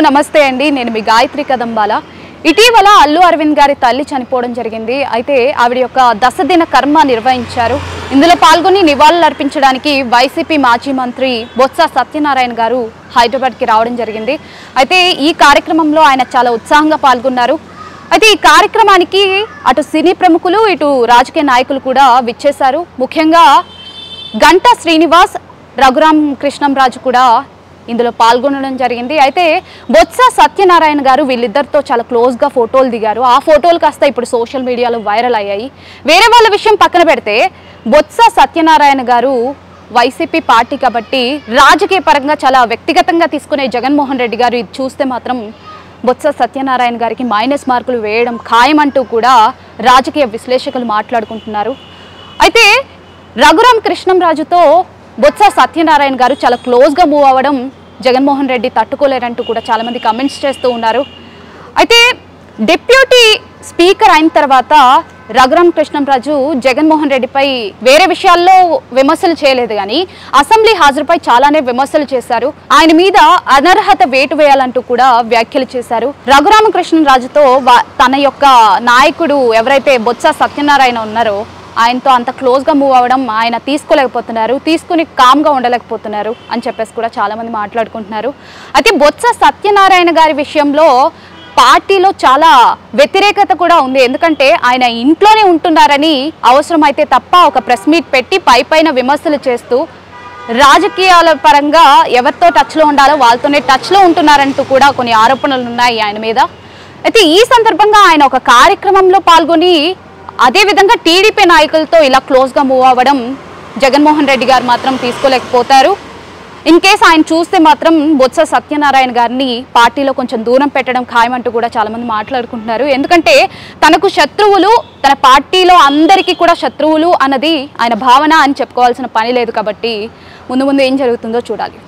నమస్తే అండి, నేను మీ గాయత్రి కదంబాల. ఇటీవల అల్లు అరవింద్ గారి తల్లి చనిపోవడం జరిగింది. అయితే ఆవిడ యొక్క దశదిన కర్మ నిర్వహించారు. ఇందులో పాల్గొని నివాళులు అర్పించడానికి వైసీపీ మాజీ మంత్రి బొత్స సత్యనారాయణ గారు హైదరాబాద్కి రావడం జరిగింది. అయితే ఈ కార్యక్రమంలో ఆయన చాలా ఉత్సాహంగా పాల్గొన్నారు. అయితే ఈ కార్యక్రమానికి అటు సినీ ప్రముఖులు ఇటు రాజకీయ నాయకులు కూడా విచ్చేశారు. ముఖ్యంగా గంటా శ్రీనివాస్, రఘురామ్ కృష్ణంరాజు కూడా ఇందులో పాల్గొనడం జరిగింది. అయితే బొత్స సత్యనారాయణ గారు వీళ్ళిద్దరితో చాలా క్లోజ్గా ఫోటోలు దిగారు. ఆ ఫోటోలు కాస్త ఇప్పుడు సోషల్ మీడియాలో వైరల్ అయ్యాయి. వేరే వాళ్ళ విషయం పక్కన పెడితే బొత్స సత్యనారాయణ గారు వైసీపీ పార్టీ కాబట్టి రాజకీయ పరంగా చాలా వ్యక్తిగతంగా తీసుకునే జగన్మోహన్ రెడ్డి గారు ఇది చూస్తే మాత్రం బొత్స సత్యనారాయణ గారికి మైనస్ మార్కులు వేయడం ఖాయమంటూ కూడా రాజకీయ విశ్లేషకులు మాట్లాడుకుంటున్నారు. అయితే రఘురామ్ కృష్ణంరాజుతో బొత్స సత్యనారాయణ గారు చాలా క్లోజ్గా మూవ్ అవ్వడం జగన్మోహన్ రెడ్డి తట్టుకోలేరంటూ కూడా చాలామంది కమెంట్స్ చేస్తూ ఉన్నారు. అయితే డిప్యూటీ స్పీకర్ అయిన తర్వాత రఘురామ్ కృష్ణంరాజు జగన్మోహన్ రెడ్డిపై వేరే విషయాల్లో విమర్శలు చేయలేదు, కానీ అసెంబ్లీ హాజరుపై చాలానే విమర్శలు చేశారు. ఆయన మీద అనర్హత వేటు వేయాలంటూ కూడా వ్యాఖ్యలు చేశారు. రఘురామ కృష్ణంరాజుతో తన యొక్క నాయకుడు ఎవరైతే బొత్స సత్యనారాయణ ఉన్నారో ఆయనతో అంత క్లోజ్గా మూవ్ అవ్వడం ఆయన తీసుకోలేకపోతున్నారు, తీసుకుని కామ్గా ఉండలేకపోతున్నారు అని చెప్పేసి కూడా చాలామంది మాట్లాడుకుంటున్నారు. అయితే బొత్స సత్యనారాయణ గారి విషయంలో పార్టీలో చాలా వ్యతిరేకత కూడా ఉంది. ఎందుకంటే ఆయన ఇంట్లోనే ఉంటున్నారని అవసరమైతే తప్ప ఒక ప్రెస్ మీట్ పెట్టి పైపైన విమర్శలు చేస్తూ రాజకీయాల పరంగా ఎవరితో టచ్లో ఉండాలో వాళ్ళతోనే టచ్లో ఉంటున్నారంటూ కూడా కొన్ని ఆరోపణలు ఉన్నాయి ఆయన మీద. అయితే ఈ సందర్భంగా ఆయన ఒక కార్యక్రమంలో పాల్గొని అదేవిధంగా టీడీపీ నాయకులతో ఇలా క్లోజ్గా మూవ్ అవ్వడం జగన్మోహన్ రెడ్డి గారు మాత్రం తీసుకోలేకపోతారు. ఇన్ కేస్ ఆయన చూస్తే మాత్రం బొత్స సత్యనారాయణ గారిని పార్టీలో కొంచెం దూరం పెట్టడం ఖాయమంటూ కూడా చాలామంది మాట్లాడుకుంటున్నారు. ఎందుకంటే తనకు శత్రువులు, తన పార్టీలో అందరికీ కూడా శత్రువులు అన్నది ఆయన భావన అని చెప్పుకోవాల్సిన పని లేదు. కాబట్టి ముందు ముందు ఏం జరుగుతుందో చూడాలి.